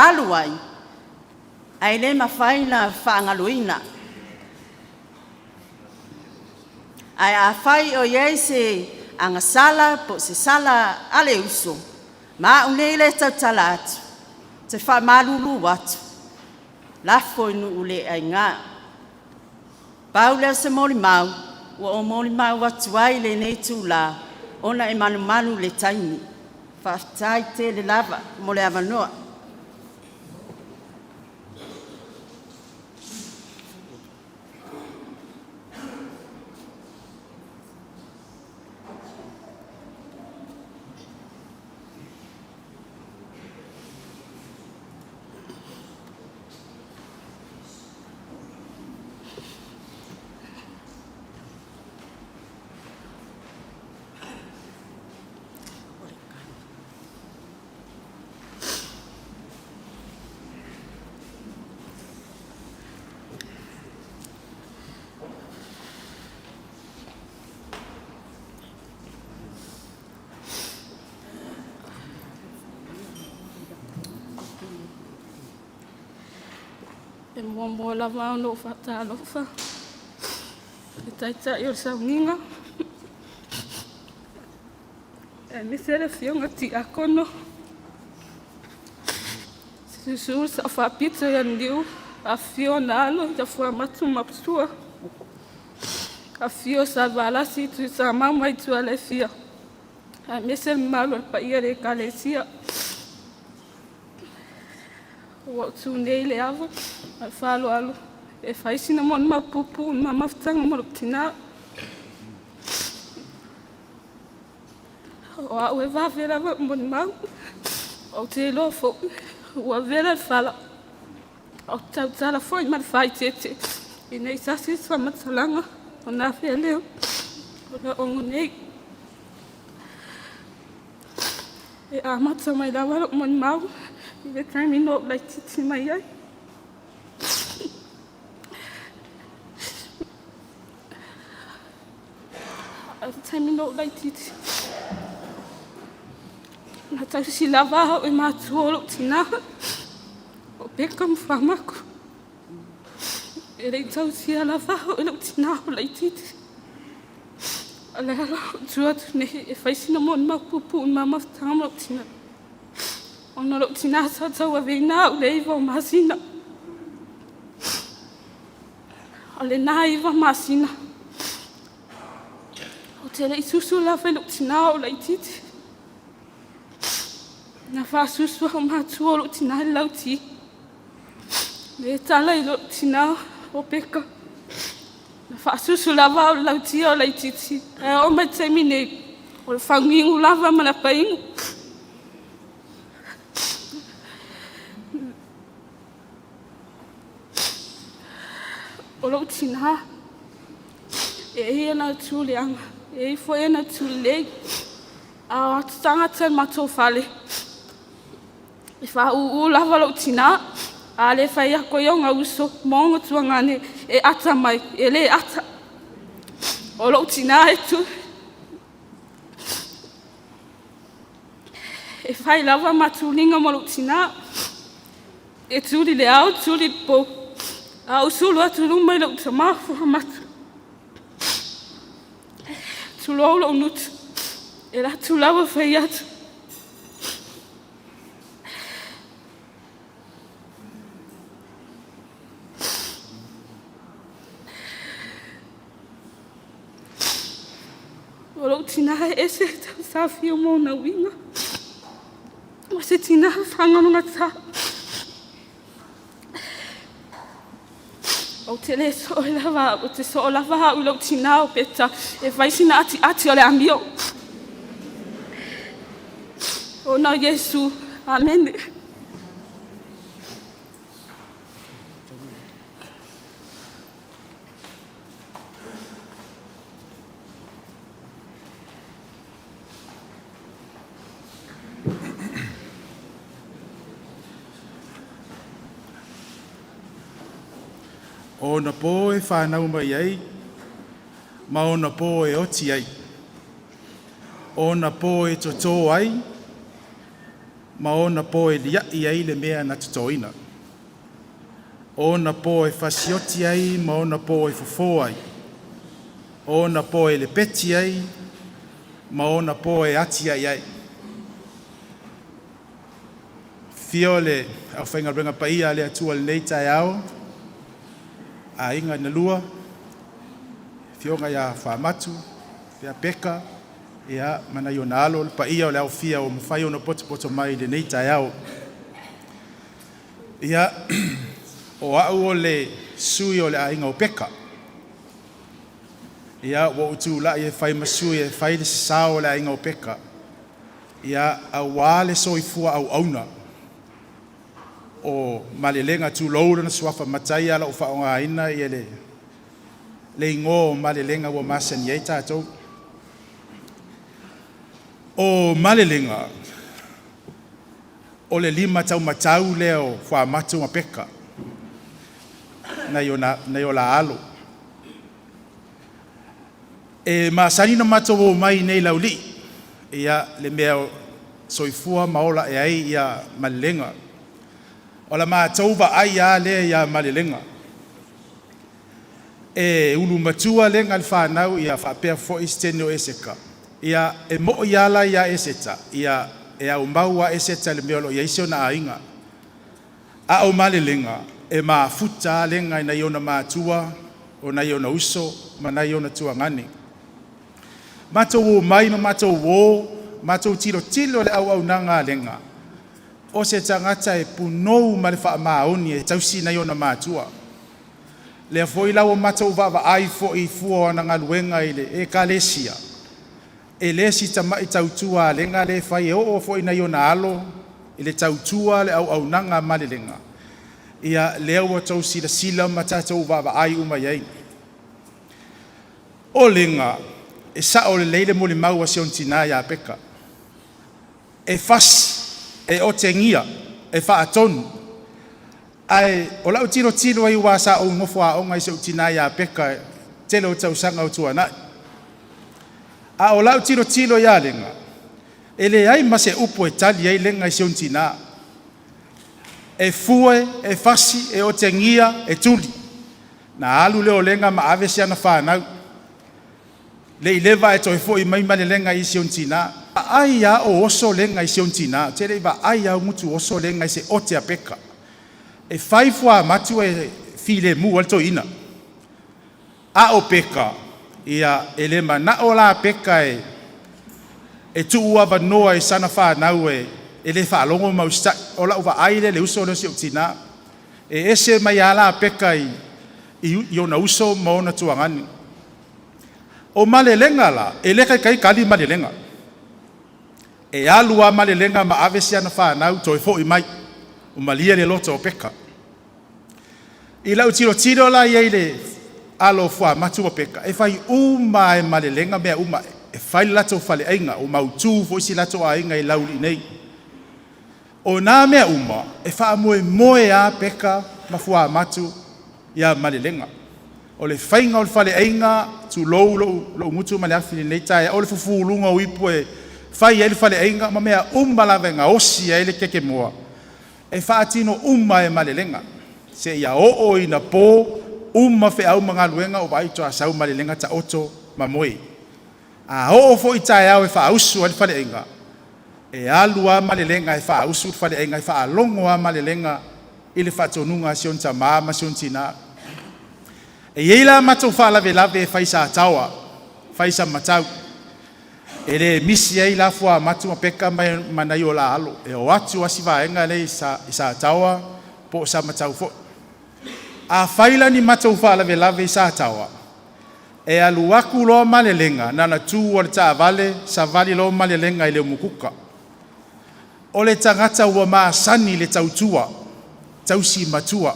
aluai. Ai le mawhaina whaangaluina. Ai a whai o iei se anga sala po se sala ale uso. Ma unei le tau tala atu. Te wha marulu watu. Lafo inu ule ai ngā. Pau leo se mori mau. Wa o mori mau watu ai le nei tū la. Ona e manu le taimi. Whaftai te le lava. Mo le avanoa. E mua lava ono whatalofa. E taita i o sauninga. E misere fionga ti akono. Susu sa whapito ya ndiu. A fio nalo ta fua matu mapsua. A fio sa valasi tu sa mama i tu ale fia. A misere malo pa iere kalesia. O tu nei le ava. A falo alo. E faisina mon mapupu ma maftanga mo tina. O a we va vera mon mau. O te lo fo. O vera fala. O tau tala foi mar fai tete. I nei sasi sa matsalanga. O na fe leo. O na ongo nei. E a matsa mai lawa mon mau. I le taimi no lai titi mai ai. Taimi no lai titi. Na tau si lava hau e mātuolo tina. O peka mwhamaku. E rei tau si a lava hau e lau tina ho lai titi. A le hala tuatu nehi e whaisina mon mapupu un mamafutanga mo lau tina. O na lau tina sa tau a veina u le iwa o masina. O le nā iwa masina. O te rei susu la whai lau tina o lai titi. Na wha susu au mātua lau tina he lau ti. Le tala i lau tina o peka. Na wha susu lava o lau ti o lai titi. E o mai taimi nei. O le whangingu lava mana paingu. O lau tina. E hia na tūleanga. E i fo e na tūlei. A tangata matou fale. E wha u lava lau tina. A le whai ako i o ngā uso. Maunga tuangane e ata mai. E le ata. O lau tina e tu. E whai lava matulinga mo lau tina. E tūli le au, tūli po. A usulu atu lumai lau tamafu hamatu. Tulau lau nutu. E la tulawa whai atu. O lau tina e se tau sawhia mō na winga. O se tina whanganunga tā. O te le so e lava, o te so o lava hau lau tina o peta. E whaisina ati o le amio. O na Yesu. Amen. O na po e whanau mai ai, ma o na po e oti ai. O na po e toto ai, ma o na po e liai ai le mea na tutoina. O na po e whasioti ai, ma o na po e fofo ai. O na po e le peti ai, ma o na po e ati ai ai. Fio le au whainga renga paia le atua le neitai au, a inga na lua, fionga ia whamatu, pia peka, ia mana i o na alo, pa ia o le au fia o mwhai o na poto mai le neitai au. Ia o au o le sui o le a inga o peka. Ia o utu la i e whai masui e whai le sao o le a inga o peka. Ia a wale so i fua au auna. O malelenga tu loura na swafa matai ala o whaonga ina i le ingo malelenga wa masani ei tātou. O malelenga o le 5 tau matau leo wha matu ma peka na yo la alo. E masani na matau o mai nei Laulii ia le mea soifua maola e ai ia malelenga. O la mātou wa ai a le ia malelenga. E ulu matua le ngal whanau ia whapea fo isteno eseka. Ia e mo iala ia eseta. Ia e au maua eseta le meolo ia isio na ainga. A o malelenga e maa futa lenga ina iona mātua o na iona uso ma na iona tuangani. Mātou o mai ma mātou o mātou tilo le au nanga lenga. O se tangata e punou ma le wha maoni e tausi na iona mātua. Le foi lau mātou vava ai fo i fua na ngaluenga i le e kalesia. E le si tama i tautua lenga le fai e o fo i na iona alo i le tautua le au nanga malelenga. Ia leo o tau sila ma tātou vava ai umaiai. O lenga e sa o le leile mo le maua se on tina ia peka. E fasi. E o te ngia, e wha atonu. Ai, o lau tiro ai ua sa o ngofo a onga i se utina ia peka, tele o tau sanga o tuana. A o lau tiro ia lenga, e le ai ma se upo e tali ai lenga i se utina. E fue, e fasi, e o te ngia, e tuli. Na alu leo lenga ma ave se ana whanau. Le ileva e toi fo i mai male lenga i se utina. Ai a o oso lenga i se untina, tere iwa ai a mutu oso lenga i se ote a peka. E whaifua matu e file mu alto ina. A o peka, ia ele ma na o la peka e tu ua vanoa e sana whanau e le whaalongo mausta, o la uwa aile le uso le se utina. E ese mai a la peka i ona uso maona tuangani. O male lenga la, e leka kai kali male lenga. E alua malelenga ma avesi ana whanau toi fo i mai, o malia le loto o peka. I lau tiro la iei le alo fua matu o peka, e whai uma e malelenga mea uma, e whai lato whale ainga, o mautu fo isi lato a ainga i lauli nei. O nā mea uma, e wha moe a peka ma fua matu ia malelenga. O le whainga o le whale ainga, tu lo mutu male afini nei tae, o le fufulunga o ipu e fai ele fale ainga ma mea la venga osi ele keke moa. E fa atino e malelenga. Se ia o ina po fe au mga luenga o vai toa sau malelenga ta oto ma moe. A fo i tae au e fa ausu ele fale ainga. E alua malelenga e fa ausu fale ainga e fa alongo a malelenga ile fa tonunga sion ta mama sion tina. E yeila mato fa lave e faisa tawa. Faisa matau. E le misi ai la fua matu mapeka manai o la alo. E o atu asi vaenga le isa tawa po sa matau fo. A faila ni matau fa lave isa tawa. E aluaku lo malelenga nana tu o le taa vale sa vali lo malelenga i le mukuka. O le tangata ua maa sani le tautua, tausi matua,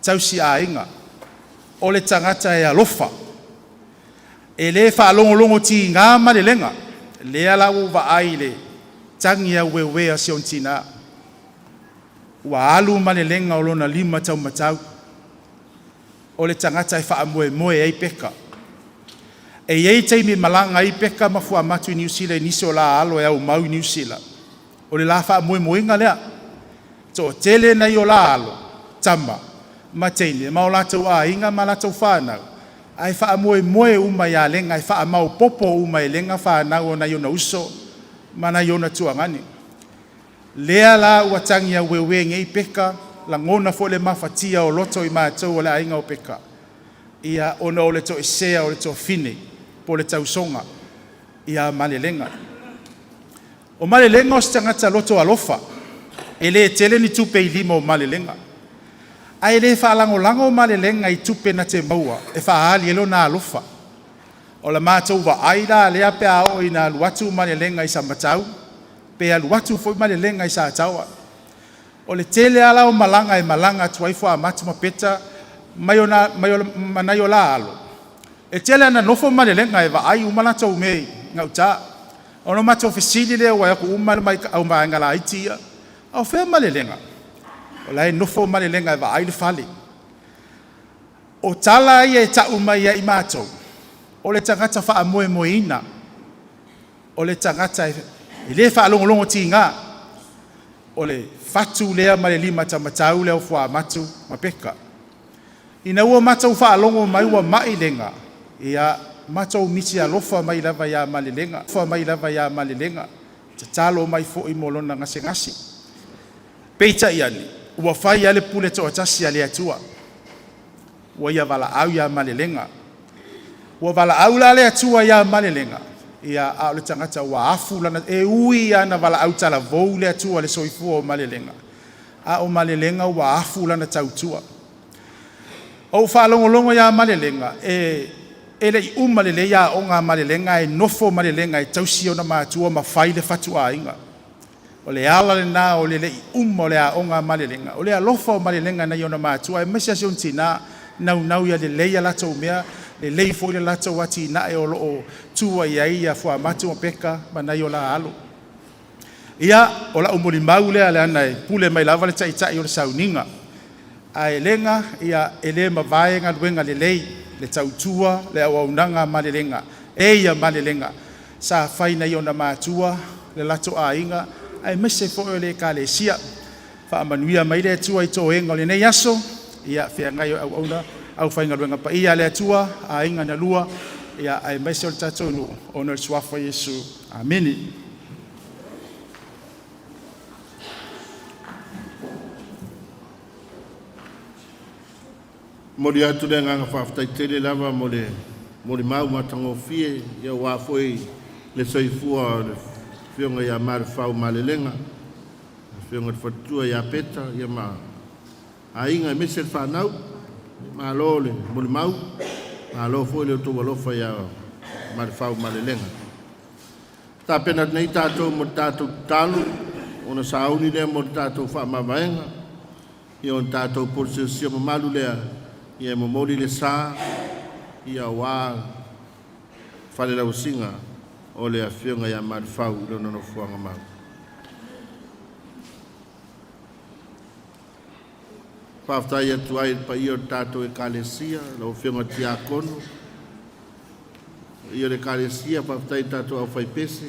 tausi ainga. O le tangata e alofa. E le whaalongolongo ti ngā malelenga, le ala uwa aile, tangia wewea se on tina. Ua alu malelenga o lona 5 tau matau. O le tangata e wha moe ei peka. E iei teimi malanga ei peka ma fua matu i New Zealand nisi o la alo e au mau i New Zealand. O le la wha moinga lea. To tele na i o la alo, tama, ma teine, ma o la tau a inga ma la tau whanau. Ai wha moe uma ia lenga, ai wha mau popo uma i lenga whanau o na iona uso, ma na iona tuangani. Lea la ua tangia wewe ngei peka, la ngona fo le mafatia o loto i mātou o le ainga o peka. Ia ona o le to esea o le to fine, po le tausonga, ia malelenga. O malelenga o stangata loto alofa, e le tele ni tupe i 5 o malelenga. Ai le whaalango o malelenga i tupe na te maua, e whaali elo na alofa. O la mātou wa aira lea pe ao i na luatu malelenga i sa matau, pe a luatu fo malelenga i sa ataua. O le tele ala o malanga e malanga tuaifo a matu mapeta, manayo la alo. E tele ana nofo malelenga e wa ai umalata umei, ngau ta. Ono matou fesili lea wa yaku umar mai au maanga la itia, au whea malelenga. O lai nofo malelenga e wa ai le fale. O tala ia e ta umai ia i mātou. O le tangata wha moe ina. O le tangata i le wha alongolongo ti ngā. o le fatu lea ma le lima tamatau lea o fua matu ma peka. Ina ua matau wha alongo mai ua mai lenga. Ia matau misi alofa mai lava ia malilenga. Fa mai lava ia malilenga. Te talo mai fo i molona ngase ngasi. Peita iani. Ua fai ale pule to atasi ale atua. Ua ia vala au ia malilenga. Ua vala au la ale atua ia malilenga. Ia a le tangata ua afu lana e ui ana vala au tala vou le atua le soifua o malilenga. A o malilenga ua afu lana tautua. O whalongolongo ia malilenga e le umalele ia o ngā malilenga e nofo malilenga e tausio na mātua ma whai le fatua inga. O le ala le nā o le o le a o ngā malilenga. O le alofa o malilenga na iona mātua e mesia sion tina nau ia le leia lato mea le lei fo le lato wati na e o loo tua ia fua matu o peka ma na iola alo. Ia o la umoli maule le ana e pule mai lava le tai o le sauninga. A elenga ia ele mavaenga luenga le lei le tautua le awaunanga malilenga e ia malilenga sa faina iona mātua le lato a inga ai mese fo le kalesia fa manuia mai le tua i toenga le nei aso ia fia ngai au auna au fainga luenga pa ia le tua a inga na lua ia ai mese o tato no ono swafa Yesu ameni. Mori atu le nganga whaftaitele lava mori mau matango fie ia wafoi le soifua le whionga ia Malufau malelenga whionga te whatua ia peta ia ma a inga mese le whanau ma lo le mori mau ma lo foi le utu walofa ia Malufau malelenga ta pena nei tātou mo tātou talu ona sauni le mo tātou whamamaenga ia on tātou porsesio mamalu lea ia momoli le sa ia wa fale la usinga o le afionga ia Malufau le no fuanga ma pafta ia tuai pa io tato e kalesia lo fionga tia kono io le kalesia pafta tato au fai pese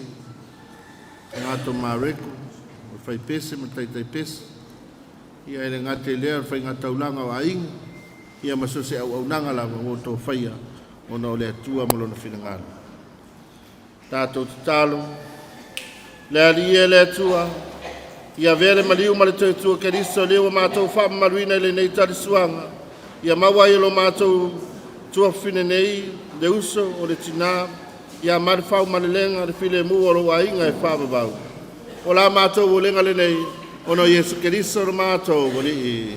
ngato mareko fai pese matai tai pese ia ele ngate le fai ngataulanga wa inga ia maso se au nanga la mo to faia ona le tua mo lona finangalo tato talo le ali le tua ia vele maliu male tua keriso le o mato fa maruina le nei tari suanga ia mawai lo mato tua finenei le uso o le tina ia Malufau malelenga le file mu o lo wainga e fa babau o la mato o lenga le nei ono Yesu Keriso lo mato o li